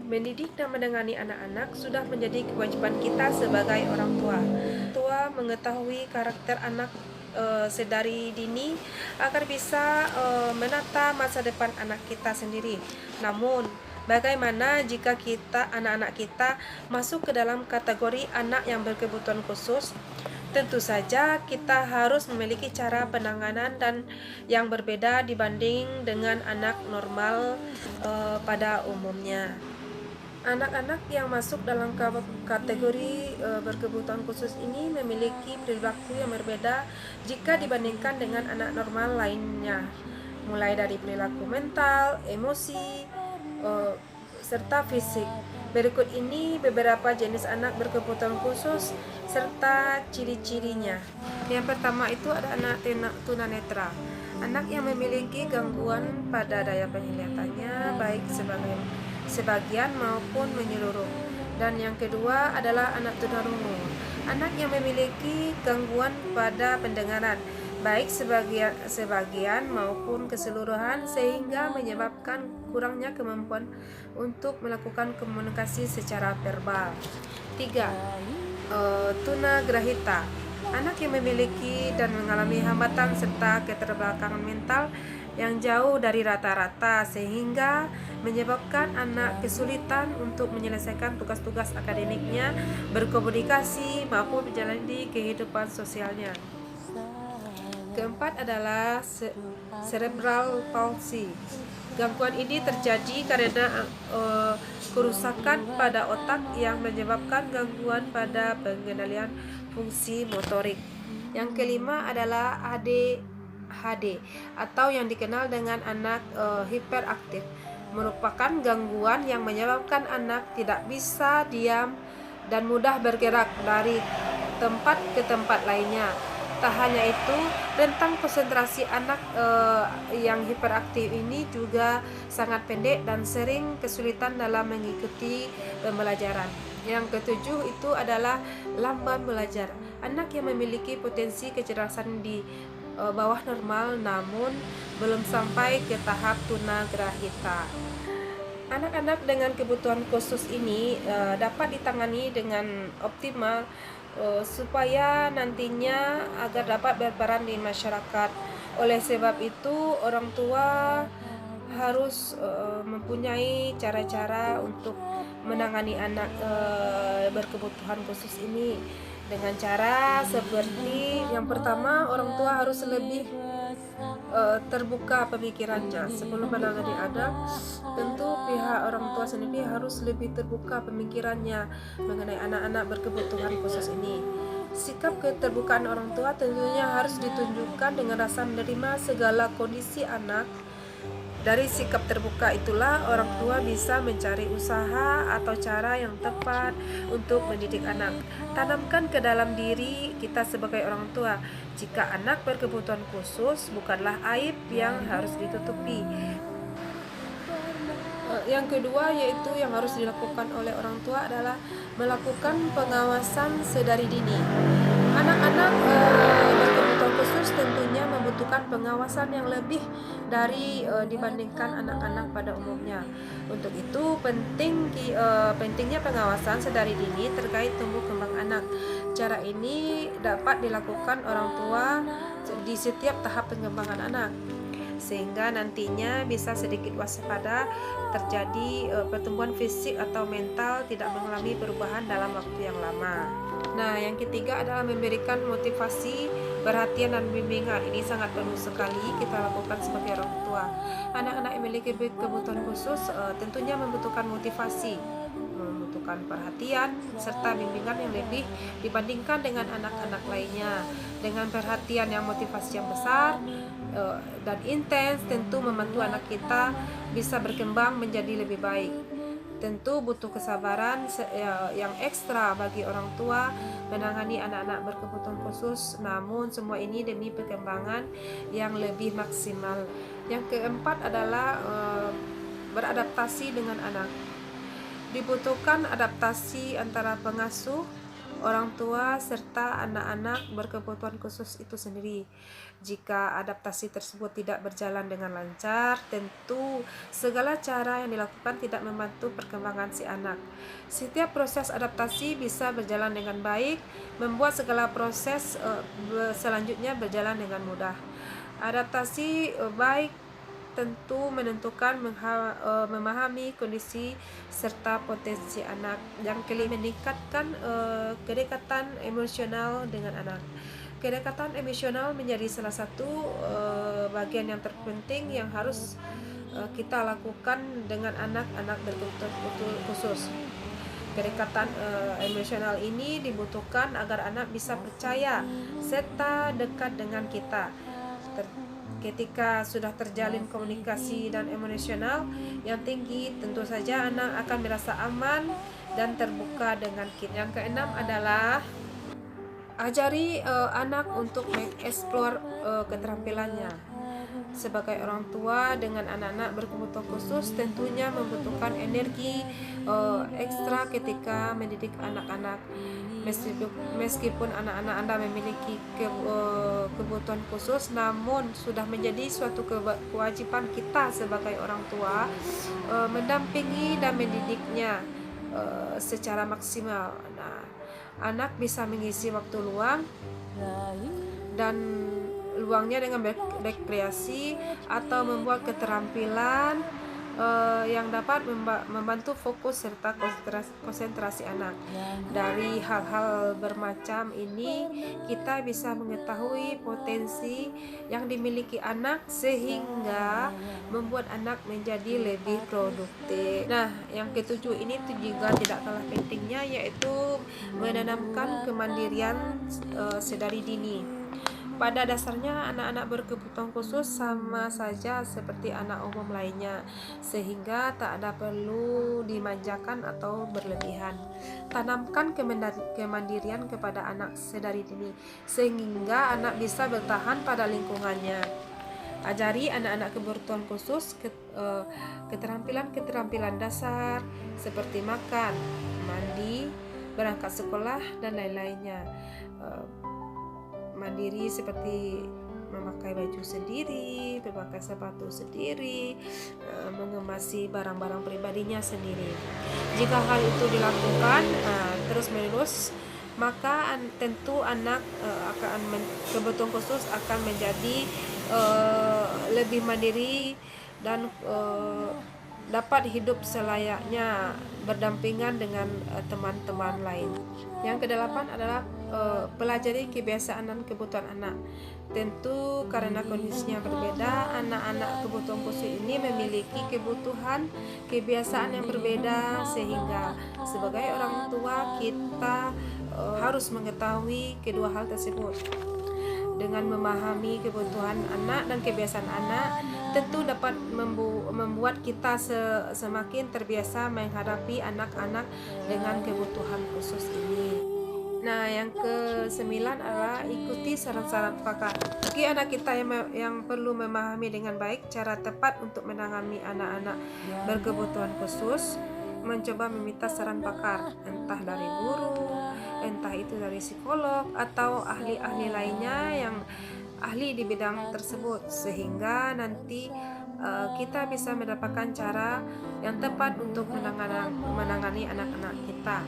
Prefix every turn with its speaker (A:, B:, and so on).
A: Mendidik dan menangani anak-anak sudah menjadi kewajiban kita sebagai orang tua. Tua mengetahui karakter anak sedari dini agar bisa menata masa depan anak kita sendiri. Namun, bagaimana jika anak-anak kita masuk ke dalam kategori anak yang berkebutuhan khusus? Tentu saja kita harus memiliki cara penanganan dan yang berbeda dibanding dengan anak normal pada umumnya. Anak-anak yang masuk dalam kategori berkebutuhan khusus ini memiliki perilaku yang berbeda jika dibandingkan dengan anak normal lainnya, mulai dari perilaku mental, emosi, serta fisik. Berikut ini beberapa jenis anak berkebutuhan khusus serta ciri-cirinya. Yang pertama itu ada anak tunanetra. Anak yang memiliki gangguan pada daya penglihatannya baik sebagian maupun menyeluruh. Dan yang kedua adalah anak tunarungu. Anak yang memiliki gangguan pada pendengaran baik sebagian maupun keseluruhan sehingga menyebabkan kurangnya kemampuan untuk melakukan komunikasi secara verbal. 3. Tunagrahita. Anak yang memiliki dan mengalami hambatan serta keterbelakangan mental yang jauh dari rata-rata sehingga menyebabkan anak kesulitan untuk menyelesaikan tugas-tugas akademiknya, berkomunikasi maupun menjalani kehidupan sosialnya. Keempat adalah cerebral palsy. Gangguan ini terjadi karena kerusakan pada otak yang menyebabkan gangguan pada pengendalian fungsi motorik. Yang kelima adalah ADHD atau yang dikenal dengan anak hiperaktif. Merupakan gangguan yang menyebabkan anak tidak bisa diam dan mudah bergerak dari tempat ke tempat lainnya. Tak hanya itu, rentang konsentrasi anak yang hiperaktif ini juga sangat pendek dan sering kesulitan dalam mengikuti pembelajaran. Yang ketujuh itu adalah lamban belajar. Anak yang memiliki potensi kecerdasan di bawah normal namun belum sampai ke tahap tunagrahita. Anak-anak dengan kebutuhan khusus ini dapat ditangani dengan optimal supaya nantinya agar dapat berperan di masyarakat. Oleh sebab itu, orang tua harus mempunyai cara-cara untuk menangani anak berkebutuhan khusus ini dengan cara seperti yang pertama, orang tua harus lebih terbuka pemikirannya sebelum menangani anak. Tentu pihak orang tua sendiri harus lebih terbuka pemikirannya mengenai anak-anak berkebutuhan khusus ini. Sikap keterbukaan orang tua tentunya harus ditunjukkan dengan rasa menerima segala kondisi anak. Dari sikap terbuka itulah orang tua bisa mencari usaha atau cara yang tepat untuk mendidik anak. Tanamkan ke dalam diri kita sebagai orang tua, jika anak berkebutuhan khusus bukanlah aib yang harus ditutupi. Yang kedua yaitu yang harus dilakukan oleh orang tua adalah melakukan pengawasan sedari dini. Anak-anak berkebutuhan khusus tentunya membutuhkan pengawasan yang lebih dari dibandingkan anak-anak pada umumnya. Untuk itu pentingnya pengawasan sedari dini terkait tumbuh kembang anak. Cara ini dapat dilakukan orang tua di setiap tahap pengembangan anak, sehingga nantinya bisa sedikit waspada terjadi pertumbuhan fisik atau mental tidak mengalami perubahan dalam waktu yang lama. Nah, yang ketiga adalah memberikan motivasi, perhatian dan bimbingan. Ini sangat perlu sekali kita lakukan sebagai orang tua. Anak-anak yang memiliki kebutuhan khusus tentunya membutuhkan motivasi, membutuhkan perhatian serta bimbingan yang lebih dibandingkan dengan anak-anak lainnya. Dengan perhatian yang motivasi yang besar dan intens tentu membantu anak kita bisa berkembang menjadi lebih baik. Tentu butuh kesabaran yang ekstra bagi orang tua menangani anak-anak berkebutuhan khusus, namun semua ini demi perkembangan yang lebih maksimal. Yang keempat adalah beradaptasi dengan anak. Dibutuhkan adaptasi antara pengasuh, orang tua serta anak-anak berkebutuhan khusus itu sendiri. Jika adaptasi tersebut tidak berjalan dengan lancar, tentu segala cara yang dilakukan tidak membantu perkembangan si anak. Setiap proses adaptasi bisa berjalan dengan baik, membuat segala proses selanjutnya berjalan dengan mudah. Adaptasi baik tentu menentukan memahami kondisi serta potensi anak. Yang kelima, meningkatkan kedekatan emosional dengan anak. Kedekatan emosional menjadi salah satu bagian yang terpenting yang harus kita lakukan dengan anak-anak berkebutuhan khusus. Kedekatan emosional ini dibutuhkan agar anak bisa percaya serta dekat dengan kita. Ketika sudah terjalin komunikasi dan emosional yang tinggi, tentu saja anak akan merasa aman dan terbuka dengan kita. Yang keenam adalah ajari anak untuk mengeksplor keterampilannya. Sebagai orang tua dengan anak-anak berkebutuhan khusus tentunya membutuhkan energi ekstra ketika mendidik anak-anak. Meskipun anak-anak Anda memiliki kebutuhan khusus, namun sudah menjadi suatu kewajiban kita sebagai orang tua mendampingi dan mendidiknya secara maksimal. Nah, anak bisa mengisi waktu luang dan luangnya dengan rekreasi atau membuat keterampilan yang dapat membantu fokus serta konsentrasi anak. Dari hal-hal bermacam ini kita bisa mengetahui potensi yang dimiliki anak sehingga membuat anak menjadi lebih produktif. Nah, yang ketujuh ini juga tidak kalah pentingnya, yaitu menanamkan kemandirian sedari dini. Pada dasarnya anak-anak berkebutuhan khusus sama saja seperti anak umum lainnya, sehingga tak ada perlu dimanjakan atau berlebihan. Tanamkan kemandirian kepada anak sedari dini, sehingga anak bisa bertahan pada lingkungannya. Ajari anak-anak kebutuhan khusus keterampilan-keterampilan dasar seperti makan, mandi, berangkat sekolah, dan lain-lainnya. Mandiri seperti memakai baju sendiri, memakai sepatu sendiri, mengemasi barang-barang pribadinya sendiri. Jika hal itu dilakukan terus-menerus, maka tentu anak kebutuhan khusus akan menjadi lebih mandiri dan dapat hidup selayaknya berdampingan dengan teman-teman lain. Yang kedelapan adalah pelajari kebiasaan dan kebutuhan anak. Tentu karena kondisinya berbeda, anak-anak kebutuhan khusus ini memiliki kebutuhan, kebiasaan yang berbeda, sehingga sebagai orang tua kita harus mengetahui kedua hal tersebut. Dengan memahami kebutuhan anak dan kebiasaan anak, tentu dapat membuat kita semakin terbiasa menghadapi anak-anak dengan kebutuhan khusus ini. Nah, yang ke-9 adalah ikuti saran-saran pakar. Bagi anak kita yang perlu memahami dengan baik cara tepat untuk menangani anak-anak berkebutuhan khusus, mencoba meminta saran pakar, entah dari guru, entah itu dari psikolog atau ahli-ahli lainnya yang ahli di bidang tersebut, sehingga nanti kita bisa mendapatkan cara yang tepat untuk menangani anak-anak kita.